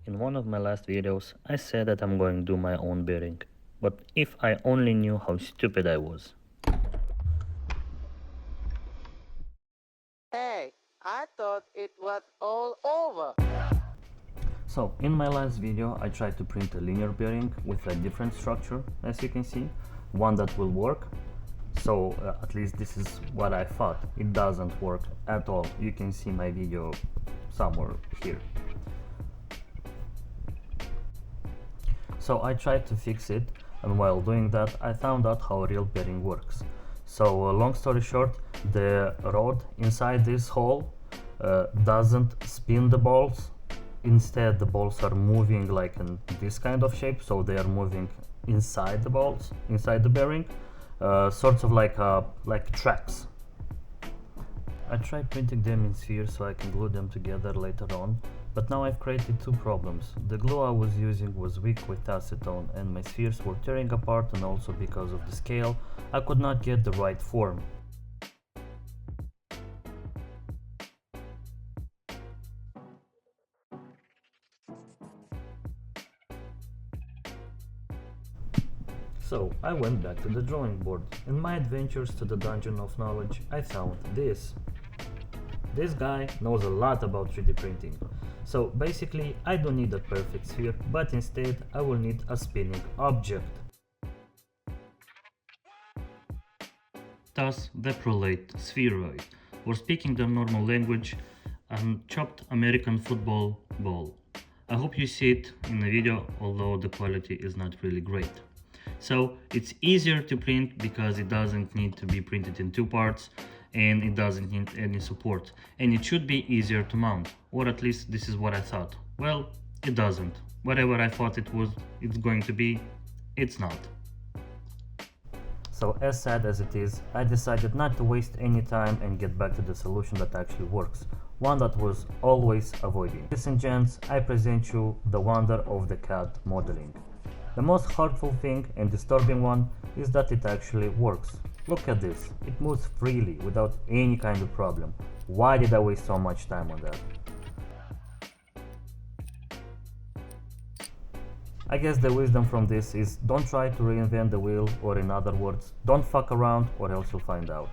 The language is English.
In one of my last videos, I said that I'm going to do my own bearing. But if I only knew how stupid I was. Hey, I thought it was all over. So, in my last video, I tried to print a linear bearing with a different structure, as you can see. One that will work. So, at least this is what I thought. It doesn't work at all. You can see my video somewhere here. So I tried to fix it, and while doing that I found out how a real bearing works. So long story short, the rod inside this hole doesn't spin the balls. Instead the balls are moving like in this kind of shape, so they are moving inside the balls, inside the bearing, sorts of like tracks. I tried printing them in spheres so I can glue them together later on, but now I've created two problems. The glue I was using was weak with acetone and my spheres were tearing apart, and also because of the scale I could not get the right form. So I went back to the drawing board. In my adventures to the dungeon of knowledge I found this. This guy knows a lot about 3D printing. So basically I don't need a perfect sphere, but instead I will need a spinning object. Thus the prolate spheroid, or speaking the normal language, a chopped American football ball. I hope you see it in the video, although the quality is not really great. So it's easier to print because it doesn't need to be printed in two parts, and it doesn't need any support, and it should be easier to mount, or at least this is what I thought. Well, it doesn't. Whatever I thought it's going to be, it's not. So as sad as it is, I decided not to waste any time and get back to the solution that actually works, one that was always avoiding. Ladies and gents, I present you the wonder of the CAD modeling. The most hurtful thing and disturbing one is that it actually works. Look at this, it moves freely without any kind of problem. Why did I waste so much time on that? I guess the wisdom from this is don't try to reinvent the wheel, or in other words, don't fuck around or else you'll find out.